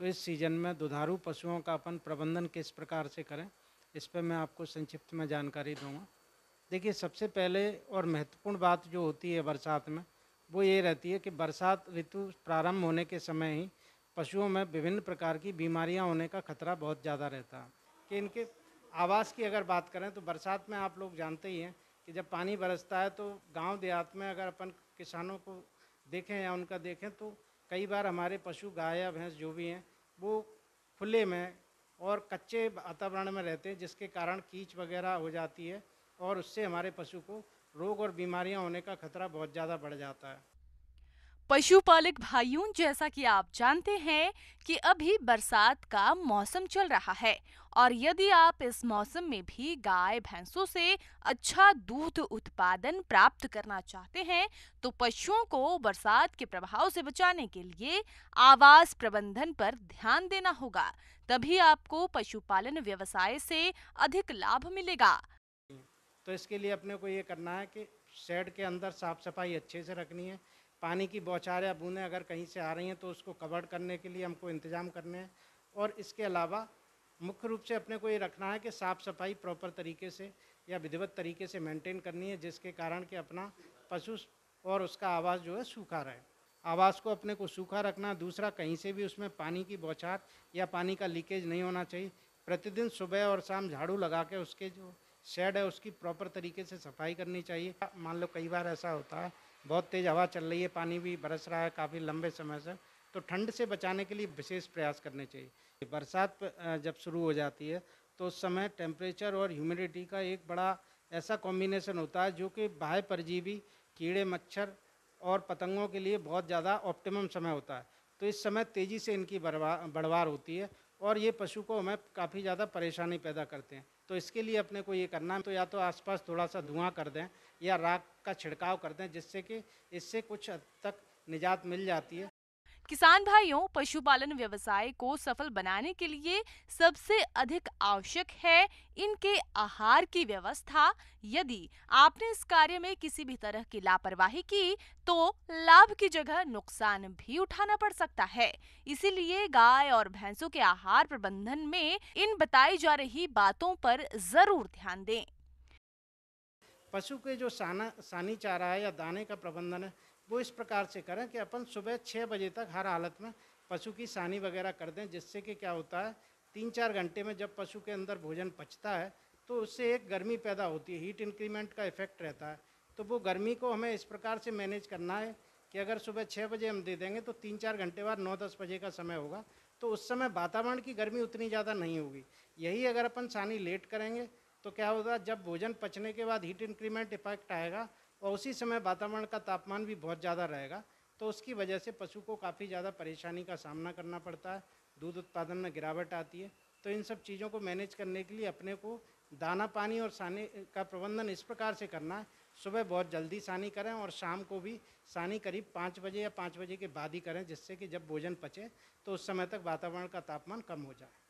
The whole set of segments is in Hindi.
तो इस सीजन में दुधारू पशुओं का अपन प्रबंधन किस प्रकार से करें, इस पर मैं आपको संक्षिप्त में जानकारी दूंगा। देखिए, सबसे पहले और महत्वपूर्ण बात जो होती है बरसात में, वो ये रहती है कि बरसात ऋतु प्रारंभ होने के समय ही पशुओं में विभिन्न प्रकार की बीमारियां होने का खतरा बहुत ज़्यादा रहता है। कि इनके आवास की अगर बात करें तो बरसात में आप लोग जानते ही हैं कि जब पानी बरसता है तो गांव देहात में अगर अपन किसानों को देखें या उनका देखें तो कई बार हमारे पशु गाय या भैंस जो भी हैं वो खुले में और कच्चे वातावरण में रहते हैं, जिसके कारण कीच वगैरह हो जाती है और उससे हमारे पशु को रोग और बीमारियां होने का खतरा बहुत ज़्यादा बढ़ जाता है। पशुपालक भाइयों, जैसा कि आप जानते हैं कि अभी बरसात का मौसम चल रहा है और यदि आप इस मौसम में भी गाय भैंसों से अच्छा दूध उत्पादन प्राप्त करना चाहते हैं तो पशुओं को बरसात के प्रभाव से बचाने के लिए आवास प्रबंधन पर ध्यान देना होगा। तभी आपको पशुपालन व्यवसाय से अधिक लाभ मिलेगा। तो इसके लिए अपने को ये करना है कि शेड के अंदर साफ़ सफाई अच्छे से रखनी है। पानी की बौछार या बूंदें अगर कहीं से आ रही हैं तो उसको कवर करने के लिए हमको इंतज़ाम करने हैं। और इसके अलावा मुख्य रूप से अपने को ये रखना है कि साफ़ सफाई प्रॉपर तरीके से या विधिवत तरीके से मेंटेन करनी है, जिसके कारण कि अपना पशु और उसका आवास जो है सूखा रहे। आवास को अपने को सूखा रखना। दूसरा, कहीं से भी उसमें पानी की बौछार या पानी का लीकेज नहीं होना चाहिए। प्रतिदिन सुबह और शाम झाड़ू लगा के उसके जो शेड है उसकी प्रॉपर तरीके से सफाई करनी चाहिए। मान लो कई बार ऐसा होता है, बहुत तेज़ हवा चल रही है, पानी भी बरस रहा है काफ़ी लंबे समय से, तो ठंड से बचाने के लिए विशेष प्रयास करने चाहिए। बरसात जब शुरू हो जाती है तो उस समय टेम्परेचर और ह्यूमिडिटी का एक बड़ा ऐसा कॉम्बिनेशन होता है जो कि बाह्य परजीवी, कीड़े मच्छर और पतंगों के लिए बहुत ज़्यादा ऑप्टिमम समय होता है। तो इस समय तेज़ी से इनकी बढ़वार होती है और ये पशु को हमें काफ़ी ज़्यादा परेशानी पैदा करते हैं। तो इसके लिए अपने को ये करना है तो या तो आसपास थोड़ा सा धुआं कर दें या राख का छिड़काव कर दें, जिससे कि इससे कुछ हद तक निजात मिल जाती है। किसान भाइयों, पशुपालन व्यवसाय को सफल बनाने के लिए सबसे अधिक आवश्यक है इनके आहार की व्यवस्था। यदि आपने इस कार्य में किसी भी तरह की लापरवाही की तो लाभ की जगह नुकसान भी उठाना पड़ सकता है। इसीलिए गाय और भैंसों के आहार प्रबंधन में इन बताई जा रही बातों पर जरूर ध्यान दें। पशु के जो सानी चारा है या दाने का प्रबंधन है वो इस प्रकार से करें कि अपन सुबह 6 बजे तक हर हालत में पशु की सानी वगैरह कर दें, जिससे कि क्या होता है 3-4 घंटे में जब पशु के अंदर भोजन पचता है तो उससे एक गर्मी पैदा होती है, हीट इंक्रीमेंट का इफेक्ट रहता है। तो वो गर्मी को हमें इस प्रकार से मैनेज करना है कि अगर सुबह 6 बजे हम दे देंगे तो 3-4 घंटे बाद 9-10 बजे का समय होगा, तो उस समय वातावरण की गर्मी उतनी ज़्यादा नहीं होगी। यही अगर अपन सानी लेट करेंगे तो क्या होगा, जब भोजन पचने के बाद हीट इंक्रीमेंट इफेक्ट आएगा और उसी समय वातावरण का तापमान भी बहुत ज़्यादा रहेगा, तो उसकी वजह से पशु को काफ़ी ज़्यादा परेशानी का सामना करना पड़ता है, दूध उत्पादन में गिरावट आती है। तो इन सब चीज़ों को मैनेज करने के लिए अपने को दाना पानी और सानी का प्रबंधन इस प्रकार से करना है, सुबह बहुत जल्दी सानी करें और शाम को भी सानी करीब 5 बजे या 5 बजे के बाद ही करें, जिससे कि जब भोजन पचे तो उस समय तक वातावरण का तापमान कम हो जाए।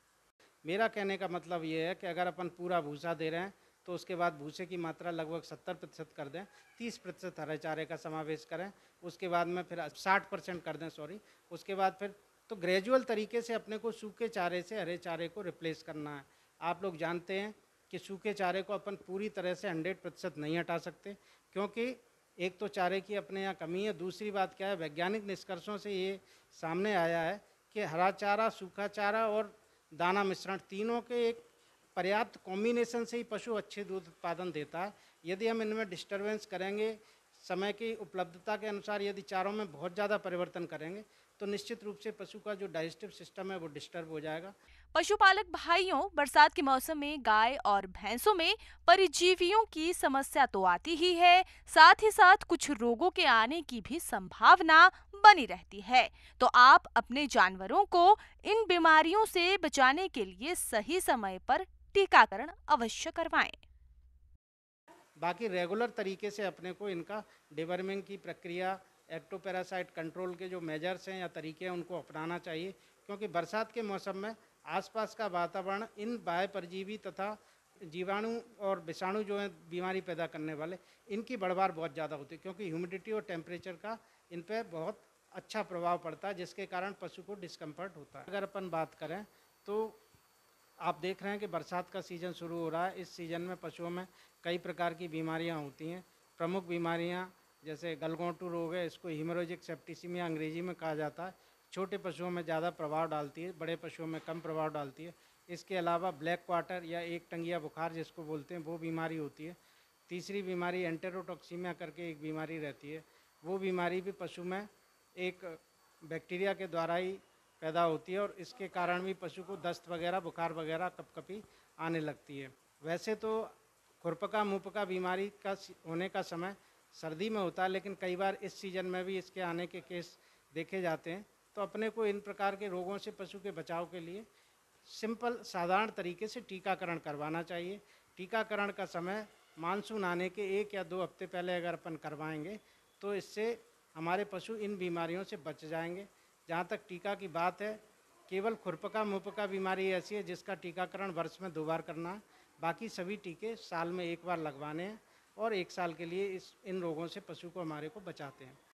मेरा कहने का मतलब ये है कि अगर अपन पूरा भूसा दे रहे हैं तो उसके बाद भूसे की मात्रा लगभग 70% कर दें, 30% हरे चारे का समावेश करें, उसके बाद में फिर 60% कर दें, सॉरी, उसके बाद फिर तो ग्रेजुअल तरीके से अपने को सूखे चारे से हरे चारे को रिप्लेस करना है। आप लोग जानते हैं कि सूखे चारे को अपन पूरी तरह से 100% नहीं हटा सकते, क्योंकि एक तो चारे की अपने यहाँ कमी है, दूसरी बात क्या है, वैज्ञानिक निष्कर्षों से ये सामने आया है कि हरा चारा, सूखा चारा और दाना मिश्रण तीनों के एक पर्याप्त कॉम्बिनेशन से ही पशु अच्छे दूध उत्पादन देता है। यदि हम इनमें डिस्टरबेंस करेंगे, समय की उपलब्धता के अनुसार यदि चारों में बहुत ज़्यादा परिवर्तन करेंगे तो निश्चित रूप से पशु का जो डाइजेस्टिव सिस्टम है वो डिस्टर्ब हो जाएगा। पशुपालक भाइयों, बरसात के मौसम में गाय और भैंसों में परिजीवियों की समस्या तो आती ही है, साथ ही साथ कुछ रोगों के आने की भी संभावना बनी रहती है। तो आप अपने जानवरों को इन बीमारियों से बचाने के लिए सही समय पर टीकाकरण अवश्य करवाएं। बाकी रेगुलर तरीके से अपने को इनका डिवर्मिंग की प्रक्रिया, एक्टोपैरासाइट कंट्रोल के जो मेजर्स हैं या तरीके हैं उनको अपनाना चाहिए, क्योंकि बरसात के मौसम में आसपास का वातावरण इन बाह्य परजीवी तथा जीवाणु और विषाणु जो हैं बीमारी पैदा करने वाले, इनकी बढ़वार बहुत ज़्यादा होती है, क्योंकि ह्यूमिडिटी और टेम्परेचर का इन पर बहुत अच्छा प्रभाव पड़ता है, जिसके कारण पशु को डिस्कम्फर्ट होता है। अगर अपन बात करें तो आप देख रहे हैं कि बरसात का सीज़न शुरू हो रहा है। इस सीज़न में पशुओं में कई प्रकार की बीमारियां होती हैं। प्रमुख बीमारियां जैसे गलघोंटू रोग है, इसको हीमोरेजिक सेप्टिसिमिया अंग्रेजी में कहा जाता है। छोटे पशुओं में ज़्यादा प्रभाव डालती है, बड़े पशुओं में कम प्रभाव डालती है। इसके अलावा ब्लैक क्वार्टर या एक टंगिया बुखार जिसको बोलते हैं, वो बीमारी होती है। तीसरी बीमारी एंटेरोटॉक्सीमिया करके एक बीमारी रहती है। वो बीमारी भी पशु में एक बैक्टीरिया के द्वारा ही पैदा होती है और इसके कारण भी पशु को दस्त वगैरह, बुखार वगैरह, कपकपी आने लगती है। वैसे तो खुरपका मुंहपका बीमारी का होने का समय सर्दी में होता है, लेकिन कई बार इस सीज़न में भी इसके आने के केस देखे जाते हैं। तो अपने को इन प्रकार के रोगों से पशु के बचाव के लिए सिंपल साधारण तरीके से टीकाकरण करवाना चाहिए। टीकाकरण का समय मानसून आने के 1 या 2 हफ्ते पहले अगर अपन करवाएंगे तो इससे हमारे पशु इन बीमारियों से बच जाएंगे। जहाँ तक टीका की बात है, केवल खुरपका मुंहपका बीमारी ऐसी है जिसका टीकाकरण वर्ष में 2 बार करना है। बाकी सभी टीके साल में 1 बार लगवाने हैं और 1 साल के लिए इन रोगों से पशु को हमारे को बचाते हैं।